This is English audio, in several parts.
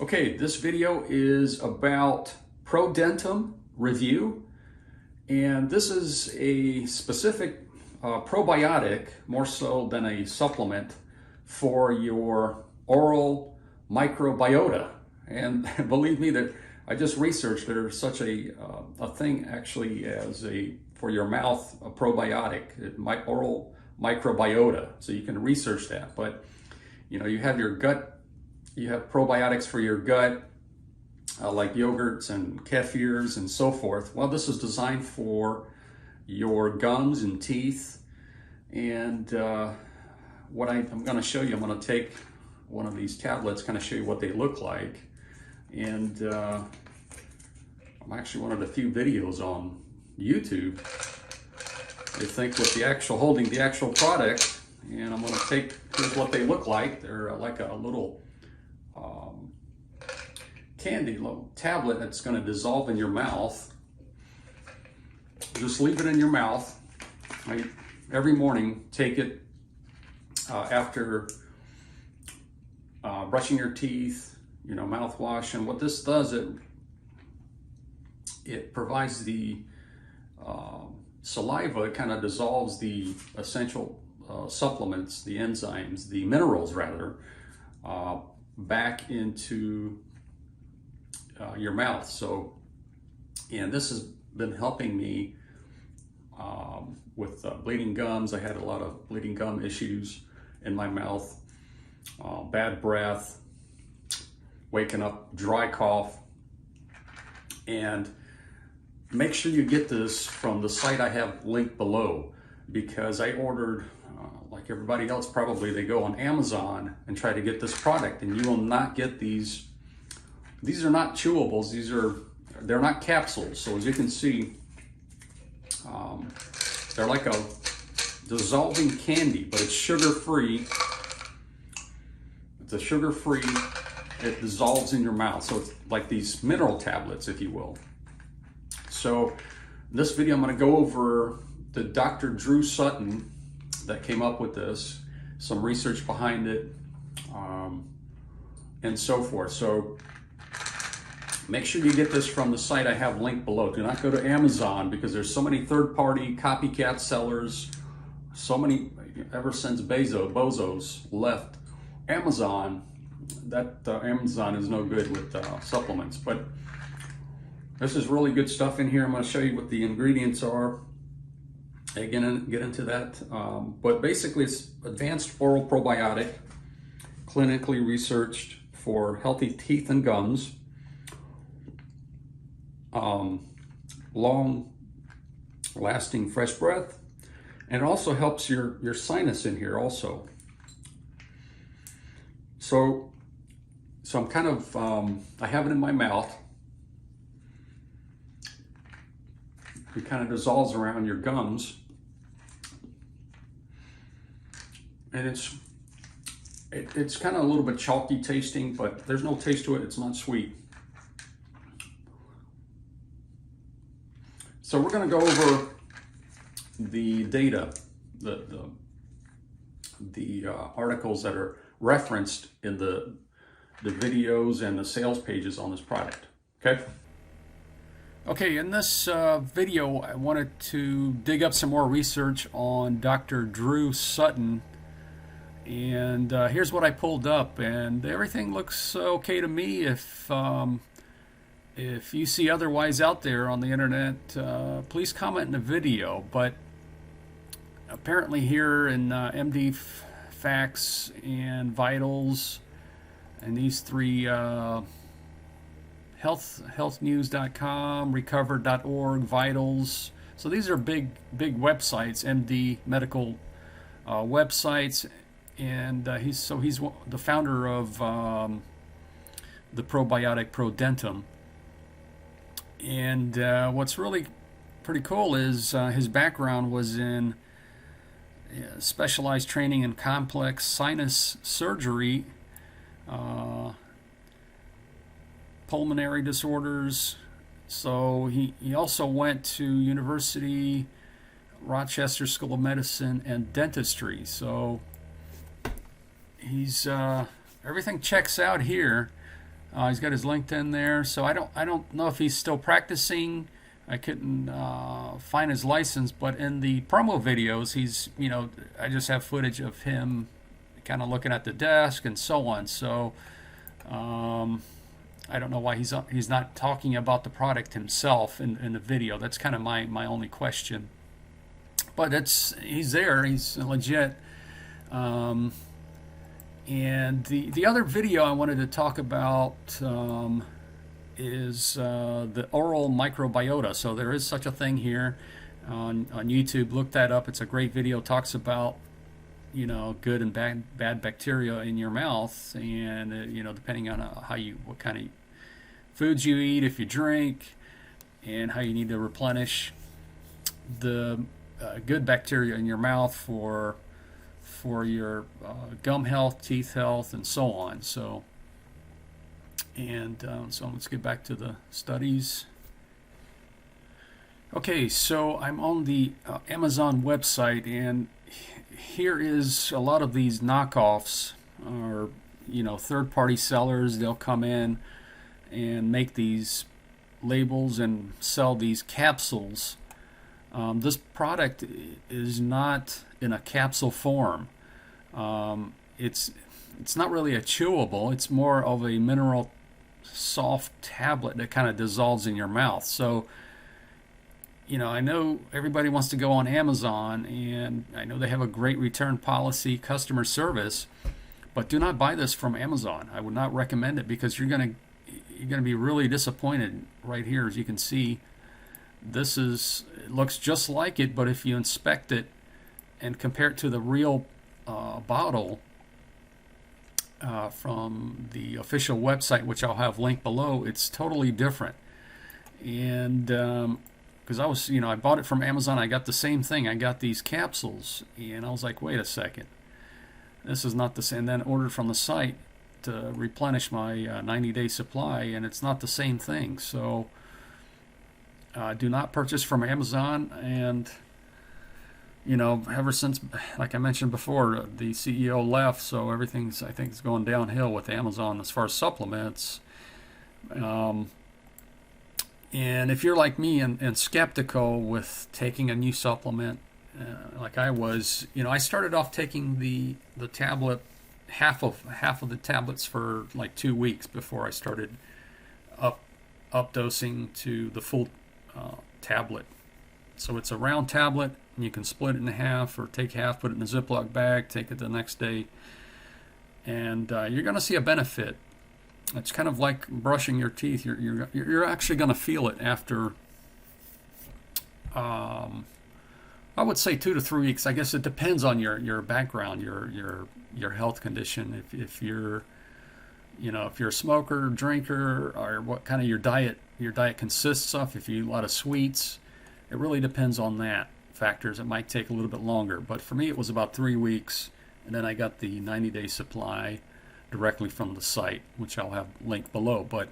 Okay, this video is about Prodentim Review, and this is a specific probiotic, more so than a supplement, for your oral microbiota. And believe me, that I just researched there's such a thing actually as for your mouth, a probiotic, oral microbiota. So you can research that. But you know, you have your gut. You have probiotics for your gut, like yogurts and kefirs and so forth. Well, this is designed for your gums and teeth. And what I'm going to show you, I'm going to take one of these tablets, kind of show you what they look like. And I'm actually one of the few videos on YouTube, I think, with the actual holding the actual product. And I'm going to take, here's what they look like. They're like a little candy little tablet that's going to dissolve in your mouth. Just leave it in your mouth. Every morning, take it after brushing your teeth, you know, mouthwash. And what this does, it provides the saliva. It kind of dissolves the essential supplements, the enzymes, the minerals rather, back into your mouth. So, and this has been helping me with bleeding gums. I had a lot of bleeding gum issues in my mouth, bad breath, waking up, dry cough. And make sure you get this from the site I have linked below, because I ordered, like everybody else probably, they go on Amazon and try to get this product, and you will not get these. These are not chewables. They're not capsules. So as you can see, they're like a dissolving candy, but it's sugar-free. It's a sugar-free. It dissolves in your mouth. So it's like these mineral tablets, if you will. So in this video, I'm going to go over the Dr. Drew Sutton that came up with this, some research behind it, and so forth. So make sure you get this from the site I have linked below. Do not go to Amazon, because there's so many third-party copycat sellers, so many, ever since Bezos left Amazon, that Amazon is no good with supplements. But this is really good stuff in here. I'm going to show you what the ingredients are. Again, get into that. But basically, it's advanced oral probiotic, clinically researched for healthy teeth and gums. Long-lasting fresh breath, and it also helps your sinus in here also. So I'm kind of, I have it in my mouth. It kind of dissolves around your gums, and it's kind of a little bit chalky tasting, but there's no taste to it. It's not sweet. So we're going to go over the data, the articles that are referenced in the videos and the sales pages on this product. Okay, in this video, I wanted to dig up some more research on Dr. Drew Sutton, and here's what I pulled up, and everything looks okay to me. If you see otherwise out there on the internet, please comment in the video. But apparently here in MD Facts and Vitals and these three, healthnews.com, recover.org, Vitals. So these are big websites, MD medical websites. And he's the founder of the probiotic Prodentim. And what's really pretty cool is his background was in specialized training in complex sinus surgery, pulmonary disorders. So he also went to University Rochester School of Medicine and Dentistry. So he's everything checks out here. He's got his LinkedIn there, so I don't know if he's still practicing. I couldn't find his license, but in the promo videos, he's, I just have footage of him kind of looking at the desk and so on. So I don't know why he's not talking about the product himself in the video. That's kind of my only question. But he's there. He's legit. And the other video I wanted to talk about is the oral microbiota. So there is such a thing here on YouTube. Look that up. It's a great video. Talks about good and bad bacteria in your mouth, and depending on what kind of foods you eat, if you drink, and how you need to replenish the good bacteria in your mouth for your gum health, teeth health, and so on. So let's get back to the studies. Okay, so I'm on the Amazon website, and here is a lot of these knockoffs, or third-party sellers. They'll come in and make these labels and sell these capsules. This product is not in a capsule form. It's not really a chewable. It's more of a mineral soft tablet that kind of dissolves in your mouth. So, I know everybody wants to go on Amazon, and I know they have a great return policy, customer service, but do not buy this from Amazon. I would not recommend it, because you're gonna be really disappointed. Right here, as you can see, it looks just like it, but if you inspect it and compare it to the real bottle from the official website, which I'll have linked below, it's totally different. And because I bought it from Amazon, I got the same thing. I got these capsules, and I was like, wait a second, this is not the same. And then ordered from the site to replenish my 90-day supply, and it's not the same thing. So do not purchase from Amazon. And ever since, like I mentioned before, the CEO left, so everything's, I think, is going downhill with Amazon as far as supplements. And if you're like me and skeptical with taking a new supplement, like I was, I started off taking the tablet, half of the tablets for like 2 weeks before I started up dosing to the full tablet. So it's a round tablet, and you can split it in half, or take half, put it in a Ziploc bag, take it the next day, and you're going to see a benefit. It's kind of like brushing your teeth. You're actually going to feel it after, I would say 2 to 3 weeks. I guess it depends on your background, your health condition. If you're a smoker, drinker, or what kind of your diet consists of. If you eat a lot of sweets, it really depends on that factors. It might take a little bit longer, but for me it was about 3 weeks, and then I got the 90-day supply directly from the site, which I'll have linked below. But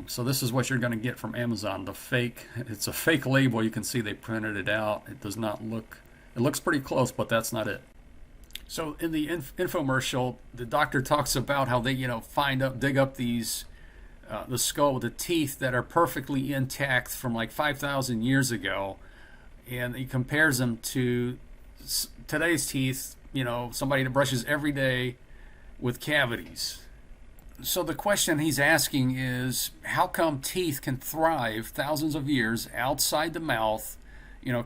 so this is what you're going to get from Amazon. It's a fake label. You can see they printed it out. It does not look, it looks pretty close, but that's not it. So in the infomercial, the doctor talks about how they dig up these the skull with the teeth that are perfectly intact from like 5,000 years ago, and he compares them to today's teeth, somebody that brushes every day with cavities. So the question he's asking is, how come teeth can thrive thousands of years outside the mouth,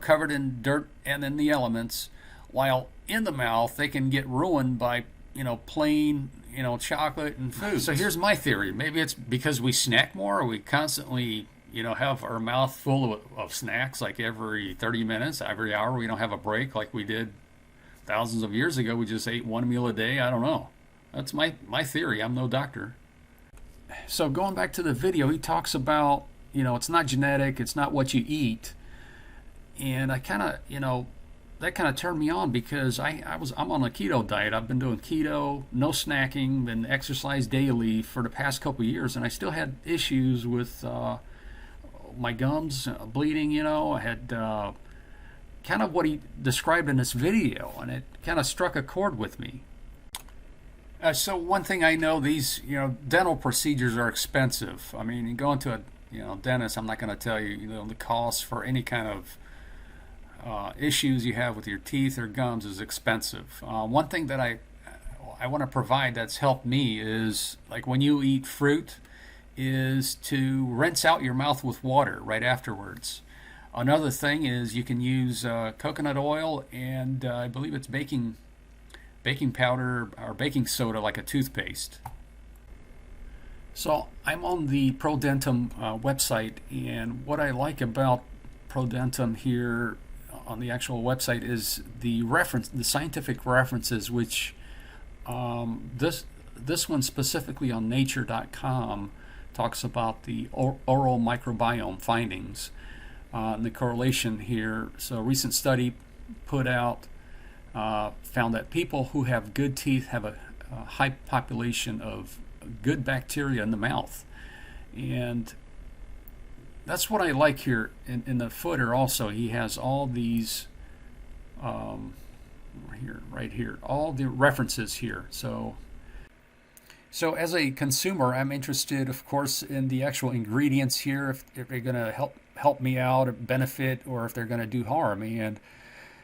covered in dirt and in the elements, while in the mouth they can get ruined by plain chocolate and food? So here's my theory. Maybe it's because we snack more, or we constantly have our mouth full of snacks, like every 30 minutes, every hour. We don't have a break like we did thousands of years ago. We just ate one meal a day. I don't know. That's my theory. I'm no doctor. So going back to the video, he talks about, it's not genetic, it's not what you eat. And I kind of, that kind of turned me on, because I'm on a keto diet. I've been doing keto, no snacking, been exercise daily for the past couple of years, and I still had issues with my gums bleeding. I had kind of what he described in this video, and it kind of struck a chord with me. So one thing I know, these dental procedures are expensive. I mean, you go into a dentist. I'm not going to tell you the cost for any kind of issues you have with your teeth or gums is expensive. One thing that I want to provide that's helped me is, like, when you eat fruit, is to rinse out your mouth with water right afterwards. Another thing is you can use coconut oil and I believe it's baking powder or baking soda, like a toothpaste. So I'm on the Prodentim website, and what I like about Prodentim here on the actual website is the scientific references, which this one specifically on Nature.com talks about the oral microbiome findings and the correlation here. So a recent study put out found that people who have good teeth have a high population of good bacteria in the mouth, and that's what I like here in the footer. Also, he has all these right here, all the references here. So as a consumer, I'm interested, of course, in the actual ingredients here, if they're going to help me out, or benefit, or if they're going to do harm. And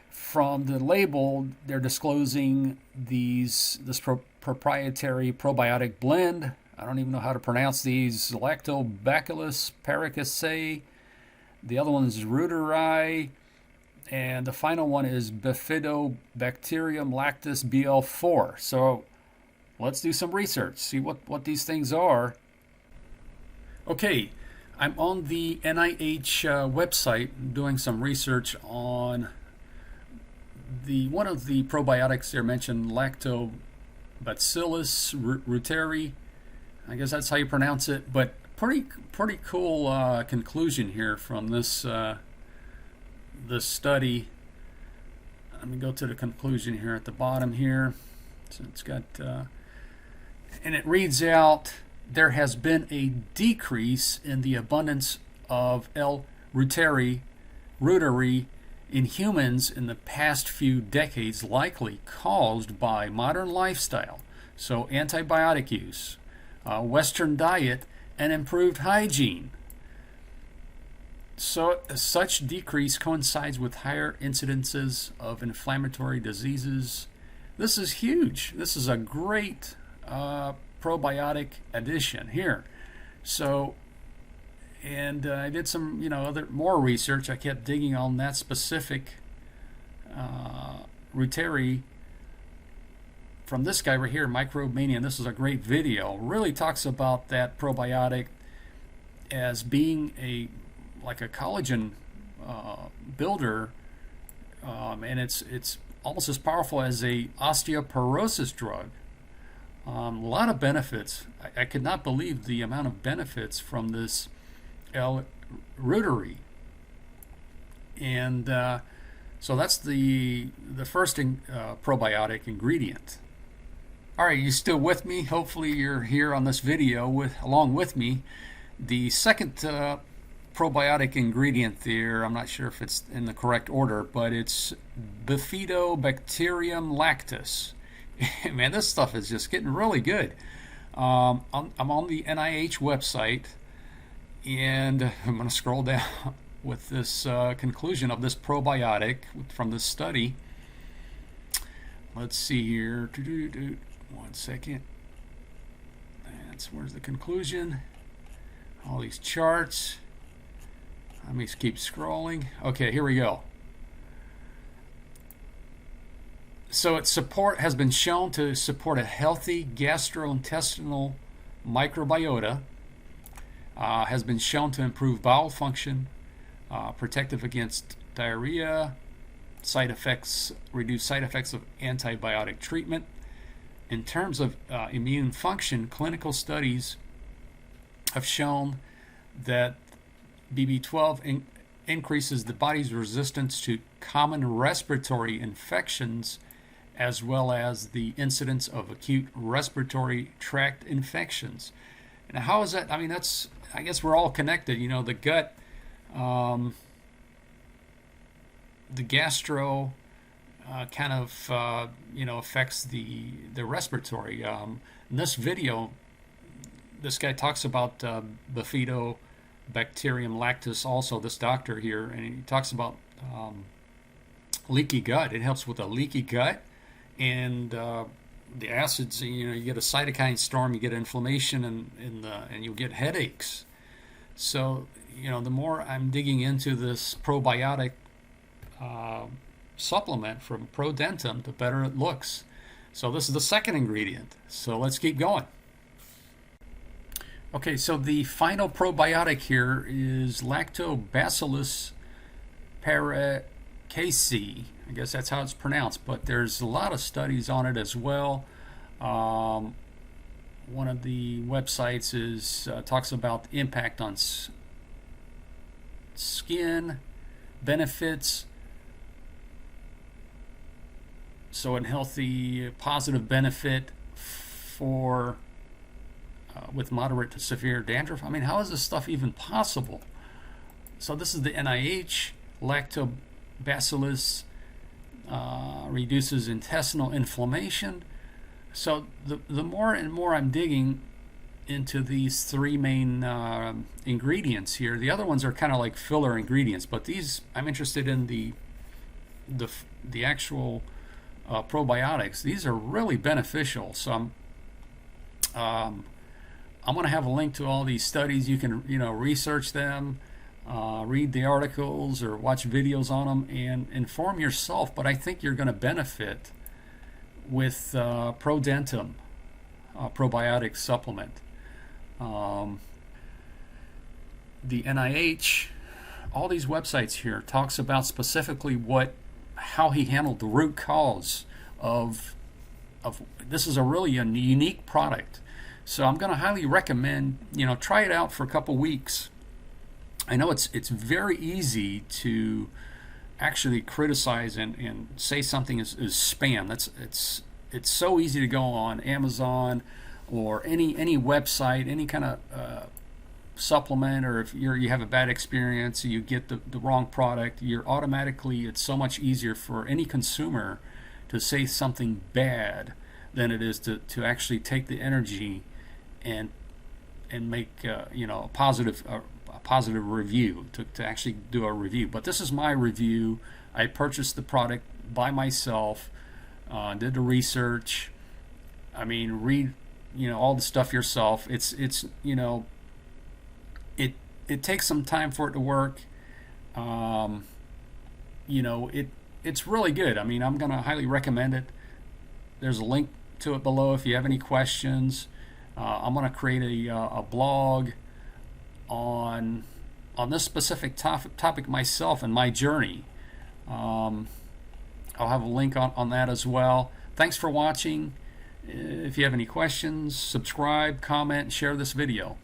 from the label, they're disclosing this proprietary probiotic blend. I don't even know how to pronounce these. Lactobacillus, paracasei. The other one is reuteri. And the final one is bifidobacterium lactis BL4. So let's do some research, see what these things are. Okay, I'm on the NIH website doing some research on one of the probiotics there mentioned, lactobacillus reuteri. I guess that's how you pronounce it. But pretty cool conclusion here from this study. Let me go to the conclusion here at the bottom here. So it's got and it reads out, there has been a decrease in the abundance of L. reuteri in humans in the past few decades, likely caused by modern lifestyle, so antibiotic use, Western diet, and improved hygiene. So such decrease coincides with higher incidences of inflammatory diseases. This is huge. This is a great probiotic addition here. So, and I did some, more research. I kept digging on that specific reuteri from this guy right here, Microbiota. And this is a great video. Really talks about that probiotic as being like a collagen builder, and it's almost as powerful as a osteoporosis drug. A lot of benefits. I could not believe the amount of benefits from this L. reuteri. And so that's the first probiotic ingredient. All right, you still with me? Hopefully you're here on this video along with me. The second probiotic ingredient there, I'm not sure if it's in the correct order, but it's bifidobacterium lactis. Man, this stuff is just getting really good. I'm on the NIH website, and I'm going to scroll down with this conclusion of this probiotic from this study. Let's see here. 1 second. Where's the conclusion? All these charts. Let me keep scrolling. Okay, here we go. So its support has been shown to support a healthy gastrointestinal microbiota, has been shown to improve bowel function, protective against diarrhea, reduce side effects of antibiotic treatment. In terms of immune function, clinical studies have shown that BB12 increases the body's resistance to common respiratory infections, as well as the incidence of acute respiratory tract infections. And how is that? I mean, I guess we're all connected. The gut, the gastro, kind of affects the respiratory. In this video, this guy talks about bifidobacterium lactis. Also, this doctor here, and he talks about leaky gut. It helps with a leaky gut, and the acids. You get a cytokine storm, you get inflammation, and you get headaches. So the more I'm digging into this probiotic supplement from Prodentim, the better it looks. So this is the second ingredient. So let's keep going. Okay, so the final probiotic here is lactobacillus paracasei. I guess that's how it's pronounced, but there's a lot of studies on it as well. One of the websites talks about the impact on skin, benefits, so a healthy, positive benefit for with moderate to severe dandruff. I mean, how is this stuff even possible? So this is the NIH. Lactobacillus reduces intestinal inflammation. So the more and more I'm digging into these three main ingredients here, the other ones are kind of like filler ingredients, but these I'm interested in the actual probiotics. These are really beneficial. So I'm going to have a link to all these studies. You can research them, read the articles, or watch videos on them and inform yourself. But I think you're going to benefit with Prodentim probiotic supplement. The NIH, all these websites here talks about specifically how he handled the root cause of this. Is a really unique product. So I'm going to highly recommend, try it out for a couple weeks. I know it's very easy to actually criticize and say something is spam. It's so easy to go on Amazon or any website, any kind of supplement, or if you have a bad experience, you get the wrong product, it's so much easier for any consumer to say something bad than it is to actually take the energy and make a positive review, to actually do a review. But this is my review. I purchased the product by myself, did the research. I mean, read all the stuff yourself. It takes some time for it to work. It's really good. I mean, I'm going to highly recommend it. There's a link to it below if you have any questions. I'm going to create a blog on this specific topic myself and my journey. I'll have a link on that as well. Thanks for watching. If you have any questions, subscribe, comment, share this video.